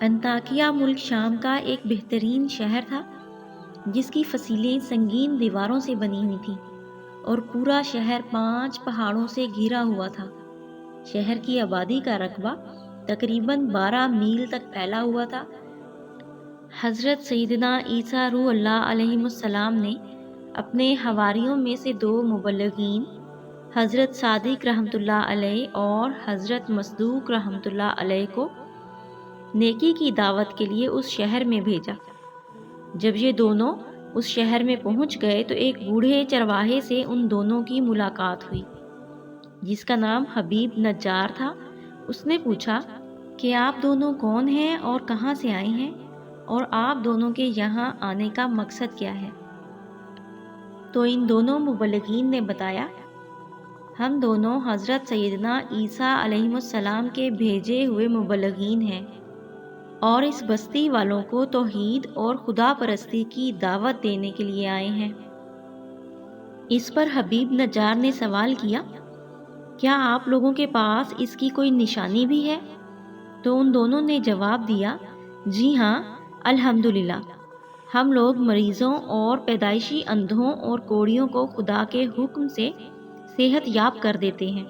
انطاکیہ ملک شام کا ایک بہترین شہر تھا جس کی فصیلیں سنگین دیواروں سے بنی ہوئی تھیں اور پورا شہر 5 پہاڑوں سے گھرا ہوا تھا۔ شہر کی آبادی کا رقبہ تقریباً 12 میل تک پھیلا ہوا تھا۔ حضرت سیدنا عیسیٰ روح اللہ علیہ السلام نے اپنے حواریوں میں سے 2 مبلغین حضرت صادق رحمۃ اللہ علیہ اور حضرت مصدوق رحمۃ اللہ علیہ کو نیکی کی دعوت کے لیے اس شہر میں بھیجا۔ جب یہ دونوں اس شہر میں پہنچ گئے تو ایک بوڑھے چرواہے سے ان دونوں کی ملاقات ہوئی جس کا نام حبیب نجار تھا۔ اس نے پوچھا کہ آپ دونوں کون ہیں اور کہاں سے آئے ہیں اور آپ دونوں کے یہاں آنے کا مقصد کیا ہے؟ تو ان دونوں مبلغین نے بتایا، ہم دونوں حضرت سیدنا عیسیٰ علیہ السلام کے بھیجے ہوئے مبلغین ہیں اور اس بستی والوں کو توحید اور خدا پرستی کی دعوت دینے کے لیے آئے ہیں۔ اس پر حبیب نجار نے سوال کیا، کیا آپ لوگوں کے پاس اس کی کوئی نشانی بھی ہے؟ تو ان دونوں نے جواب دیا، جی ہاں، الحمدللہ، ہم لوگ مریضوں اور پیدائشی اندھوں اور کوڑیوں کو خدا کے حکم سے صحت یاب کر دیتے ہیں۔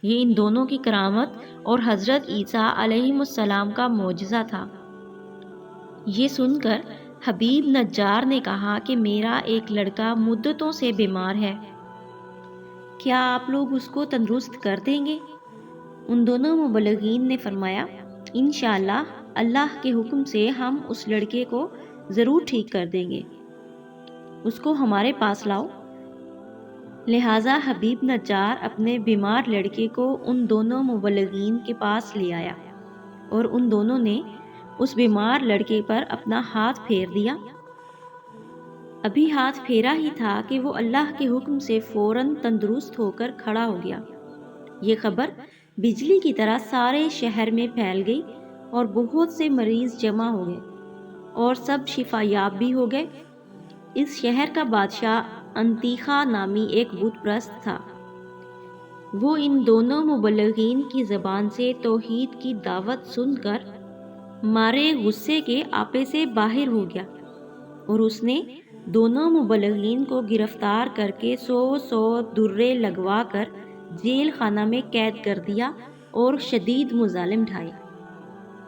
یہ ان دونوں کی کرامت اور حضرت عیسیٰ علیہ السلام کا معجزہ تھا۔ یہ سن کر حبیب نجار نے کہا کہ میرا ایک لڑکا مدتوں سے بیمار ہے، کیا آپ لوگ اس کو تندرست کر دیں گے؟ ان دونوں مبلغین نے فرمایا، انشاءاللہ، اللہ کے حکم سے ہم اس لڑکے کو ضرور ٹھیک کر دیں گے، اس کو ہمارے پاس لاؤ۔ لہٰذا حبیب نجار اپنے بیمار لڑکے کو ان دونوں مبلغین کے پاس لے آیا اور ان دونوں نے اس بیمار لڑکے پر اپنا ہاتھ پھیر دیا۔ ابھی ہاتھ پھیرا ہی تھا کہ وہ اللہ کے حکم سے فوراً تندرست ہو کر کھڑا ہو گیا۔ یہ خبر بجلی کی طرح سارے شہر میں پھیل گئی اور بہت سے مریض جمع ہو گئے اور سب شفا یاب بھی ہو گئے۔ اس شہر کا بادشاہ انطیخہ نامی ایک بت پرست تھا۔ وہ ان دونوں مبلغین کی زبان سے توحید کی دعوت سن کر مارے غصے کے آپے سے باہر ہو گیا اور اس نے دونوں مبلغین کو گرفتار کر کے 100 درے لگوا کر جیل خانہ میں قید کر دیا اور شدید مظالم ڈھائے۔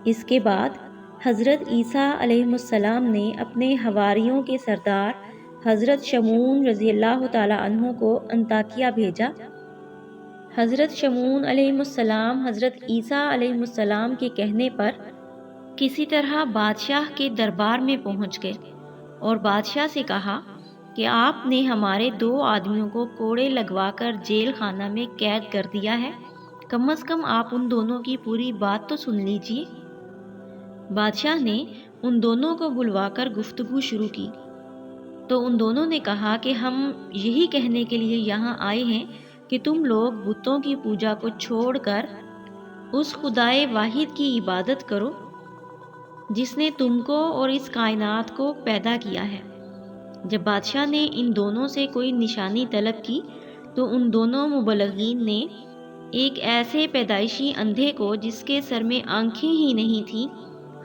اس کے بعد حضرت عیسیٰ علیہ السلام نے اپنے حواریوں کے سردار حضرت شمعون رضی اللہ تعالیٰ عنہ کو انطاکیہ بھیجا۔ حضرت شمعون علیہ السلام حضرت عیسیٰ علیہ السلام کے کہنے پر کسی طرح بادشاہ کے دربار میں پہنچ گئے اور بادشاہ سے کہا کہ آپ نے ہمارے 2 آدمیوں کو کوڑے لگوا کر جیل خانہ میں قید کر دیا ہے، کم از کم آپ ان دونوں کی پوری بات تو سن لیجئے۔ بادشاہ نے ان دونوں کو بلوا کر گفتگو شروع کی تو ان دونوں نے کہا کہ ہم یہی کہنے کے لیے یہاں آئے ہیں کہ تم لوگ بتوں کی پوجا کو چھوڑ کر اس خدائے واحد کی عبادت کرو جس نے تم کو اور اس کائنات کو پیدا کیا ہے۔ جب بادشاہ نے ان دونوں سے کوئی نشانی طلب کی تو ان دونوں مبلغین نے ایک ایسے پیدائشی اندھے کو جس کے سر میں آنکھیں ہی نہیں تھیں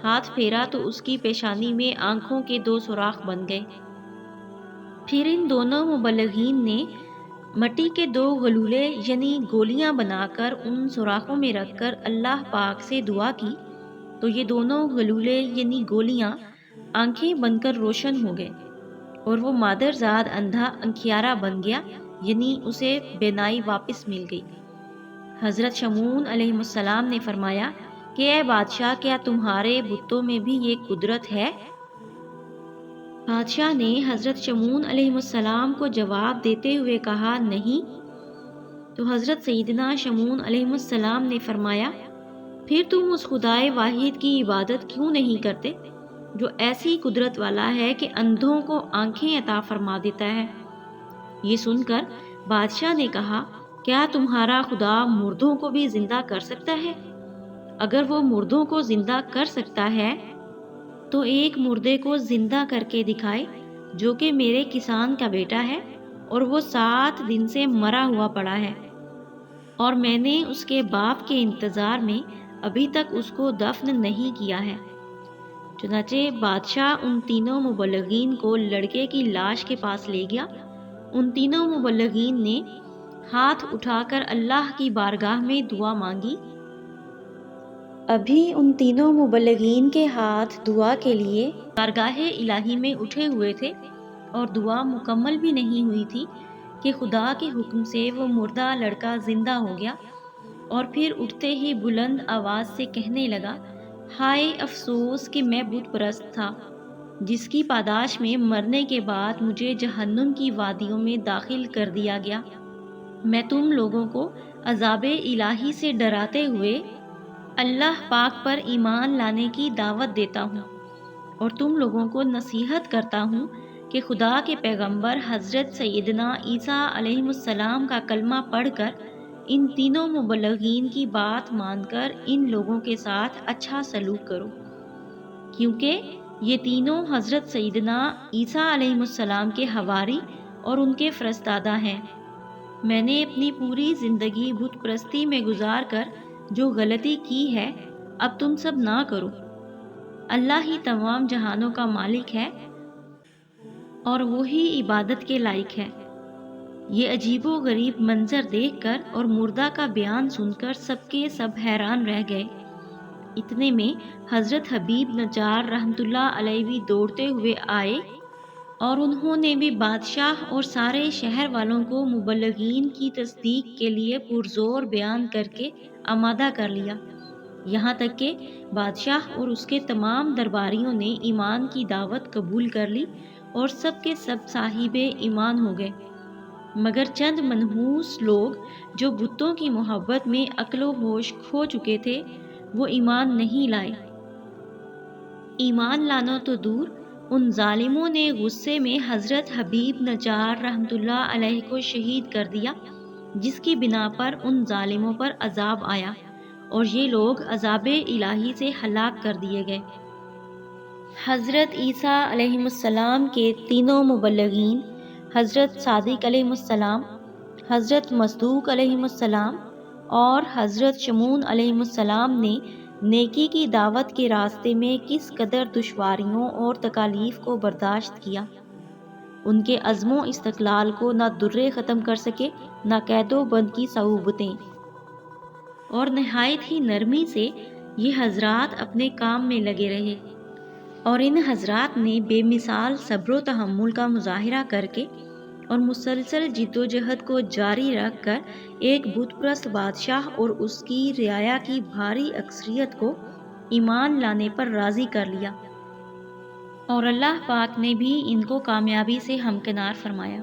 ہاتھ پھیرا تو اس کی پیشانی میں آنکھوں کے 2 سوراخ بن گئے۔ پھر ان دونوں مبلغین نے مٹی کے 2 گلولے یعنی گولیاں بنا کر ان سوراخوں میں رکھ کر اللہ پاک سے دعا کی تو یہ دونوں گلولے یعنی گولیاں آنکھیں بن کر روشن ہو گئے اور وہ مادرزاد اندھا انکھیارا بن گیا، یعنی اسے بینائی واپس مل گئی۔ حضرت شمعون علیہ السلام نے فرمایا کہ اے بادشاہ، کیا تمہارے بتوں میں بھی یہ قدرت ہے؟ بادشاہ نے حضرت شمعون علیہ السلام کو جواب دیتے ہوئے کہا، نہیں۔ تو حضرت سیدنا شمعون علیہ السلام نے فرمایا، پھر تم اس خدائے واحد کی عبادت کیوں نہیں کرتے جو ایسی قدرت والا ہے کہ اندھوں کو آنکھیں عطا فرما دیتا ہے؟ یہ سن کر بادشاہ نے کہا، کیا تمہارا خدا مردوں کو بھی زندہ کر سکتا ہے؟ اگر وہ مردوں کو زندہ کر سکتا ہے تو ایک مردے کو زندہ کر کے دکھائے جو کہ میرے کسان کا بیٹا ہے اور وہ 7 دن سے مرا ہوا پڑا ہے اور میں نے اس کے باپ کے انتظار میں ابھی تک اس کو دفن نہیں کیا ہے۔ چنانچہ بادشاہ ان تینوں مبلغین کو لڑکے کی لاش کے پاس لے گیا۔ ان تینوں مبلغین نے ہاتھ اٹھا کر اللہ کی بارگاہ میں دعا مانگی۔ ابھی ان تینوں مبلغین کے ہاتھ دعا کے لیے بارگاہ الہی میں اٹھے ہوئے تھے اور دعا مکمل بھی نہیں ہوئی تھی کہ خدا کے حکم سے وہ مردہ لڑکا زندہ ہو گیا، اور پھر اٹھتے ہی بلند آواز سے کہنے لگا، ہائے افسوس کہ میں بت پرست تھا، جس کی پاداش میں مرنے کے بعد مجھے جہنم کی وادیوں میں داخل کر دیا گیا۔ میں تم لوگوں کو عذاب الہی سے ڈراتے ہوئے اللہ پاک پر ایمان لانے کی دعوت دیتا ہوں، اور تم لوگوں کو نصیحت کرتا ہوں کہ خدا کے پیغمبر حضرت سیدنا عیسیٰ علیہ السلام کا کلمہ پڑھ کر ان تینوں مبلغین کی بات مان کر ان لوگوں کے ساتھ اچھا سلوک کرو، کیونکہ یہ تینوں حضرت سیدنا عیسیٰ علیہ السلام کے حواری اور ان کے فرستادہ ہیں۔ میں نے اپنی پوری زندگی بت پرستی میں گزار کر جو غلطی کی ہے، اب تم سب نہ کرو۔ اللہ ہی تمام جہانوں کا مالک ہے اور وہی عبادت کے لائق ہے۔ یہ عجیب و غریب منظر دیکھ کر اور مردہ کا بیان سن کر سب کے سب حیران رہ گئے۔ اتنے میں حضرت حبیب نجار رحمۃ اللہ علیہ بھی دوڑتے ہوئے آئے، اور انہوں نے بھی بادشاہ اور سارے شہر والوں کو مبلغین کی تصدیق کے لیے پرزور بیان کر کے آمادہ کر لیا، یہاں تک کہ بادشاہ اور اس کے تمام درباریوں نے ایمان کی دعوت قبول کر لی اور سب کے سب صاحب ایمان ہو گئے، مگر چند منحوس لوگ جو بتوں کی محبت میں عقل و ہوش کھو چکے تھے، وہ ایمان نہیں لائے۔ ایمان لانا تو دور، ان ظالموں نے غصے میں حضرت حبیب نجار رحمۃ اللہ علیہ کو شہید کر دیا، جس کی بنا پر ان ظالموں پر عذاب آیا اور یہ لوگ عذاب الہی سے ہلاک کر دیے گئے۔ حضرت عیسیٰ علیہ السلام کے تینوں مبلغین، حضرت صادق علیہ السلام، حضرت مصدوق علیہ السلام اور حضرت شمعون علیہ السلام نے نیکی کی دعوت کے راستے میں کس قدر دشواریوں اور تکالیف کو برداشت کیا۔ ان کے عزم و استقلال کو نہ درے ختم کر سکے، نہ قید و بند کی صعوبتیں، اور نہایت ہی نرمی سے یہ حضرات اپنے کام میں لگے رہے، اور ان حضرات نے بے مثال صبر و تحمل کا مظاہرہ کر کے اور مسلسل جد و جہد کو جاری رکھ کر ایک بت پرست بادشاہ اور اس کی رعایا کی بھاری اکثریت کو ایمان لانے پر راضی کر لیا، اور اللہ پاک نے بھی ان کو کامیابی سے ہمکنار فرمایا۔